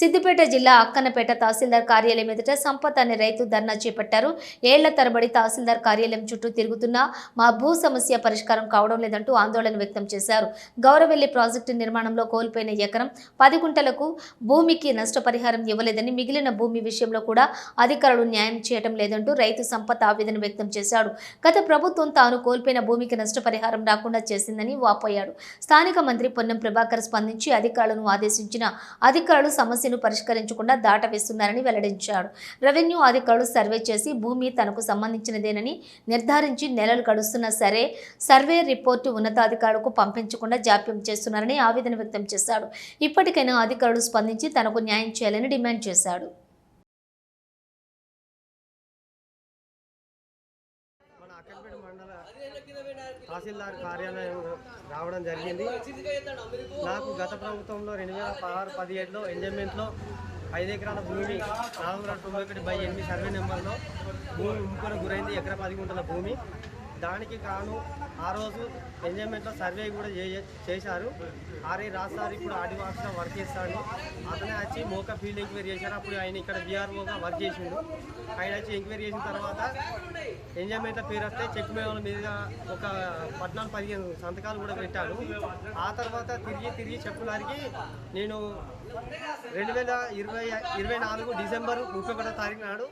సిద్దిపేట జిల్లా అక్కన్నపేట తహసీల్దార్ కార్యాలయం ఎదుట సంపత్ అనే రైతు ధర్నా చేపట్టారు. ఏళ్ల తరబడి తహసీల్దార్ కార్యాలయం చుట్టూ తిరుగుతున్నా మా భూ సమస్య పరిష్కారం కావడం లేదంటూ ఆందోళన వ్యక్తం చేశారు. గౌరవెల్లి ప్రాజెక్టు నిర్మాణంలో కోల్పోయిన ఎకరం 10 గుంటలకు భూమికి నష్టపరిహారం ఇవ్వలేదని, మిగిలిన భూమి విషయంలో కూడా అధికారులు న్యాయం చేయడం లేదంటూ రైతు సంపత్ ఆవేదన వ్యక్తం చేశాడు. గత ప్రభుత్వం తాను కోల్పోయిన భూమికి నష్టపరిహారం రాకుండా చేసిందని వాపోయాడు. స్థానిక మంత్రి పొన్నం ప్రభాకర్ స్పందించి అధికారులను ఆదేశించిన అధికారులు సమస్యను పరిష్కరించకుండా దాటవేస్తున్నారని వెల్లడించాడు. రెవెన్యూ అధికారులు సర్వే చేసి భూమి తనకు సంబంధించినదేనని నిర్ధారించి నెలలు గడుస్తున్నా సరే సర్వే రిపోర్టు ఉన్నతాధికారులకు పంపించకుండా జాప్యం చేస్తున్నారని ఆవేదన వ్యక్తం చేశాడు. ఇప్పటికైనా అధికారులు స్పందించి తనకు న్యాయం చేయాలని డిమాండ్ చేశాడు. తహసీల్దార్ కార్యాలయం రావడం జరిగింది. నాకు గత ప్రభుత్వంలో 2016-17లో ఎంజాయ్మెంట్లో 5 ఎకరాల భూమి 491/8 సర్వే నెంబర్లో భూమి ముంపుకు గురైంది. ఎకరా 10 గుంటల భూమి. దానికి కాను ఆ రోజు ఎంజాయ్మెంట్లో సర్వే కూడా చేశారు. ఆర్ఐ రాస్తారు. ఇప్పుడు ఆర్డీ ఆఫీస్లో వర్క్ చేస్తాడు. అతనే వచ్చి మోకా ఫీల్డ్ ఎంక్వైరీ చేశారు. అప్పుడు ఆయన ఇక్కడ బీఆర్ఓగా వర్క్ చేసిండు. ఆయన వచ్చి ఎంక్వైరీ చేసిన తర్వాత ఎంజాయ్మెంట్లో పేరు వస్తే చెక్ మేమల మీద ఒక 14-15 సంతకాలు కూడా పెట్టాడు. ఆ తర్వాత తిరిగి చెప్పులారికి నేను 2024 డిసెంబర్ 31వ తారీఖు నాడు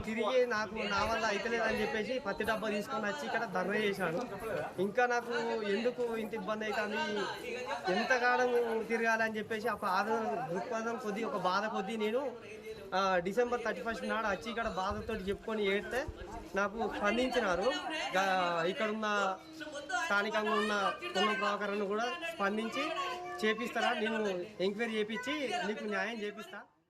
తిరిగి నాకు నా వల్ల అయితలేదని చెప్పేసి పత్తి డబ్బా తీసుకొని వచ్చి ఇక్కడ ధర్నా చేశాను. ఇంకా నాకు ఎందుకు ఇంత ఇబ్బంది అవుతుంది, ఎంతకాలం తిరగాలని చెప్పేసి ఒక దృక్పథం కొద్ది ఒక బాధ కొద్దీ నేను డిసెంబర్ 31 నాడు వచ్చి ఇక్కడ బాధతో చెప్పుకొని ఏడితే నాకు స్పందించినారు. ఇక్కడున్న స్థానికంగా ఉన్న పొన్నం ప్రభాకర్ను కూడా స్పందించి చేపిస్తారా, నేను ఎంక్వైరీ చేపించి నీకు న్యాయం చేపిస్తా.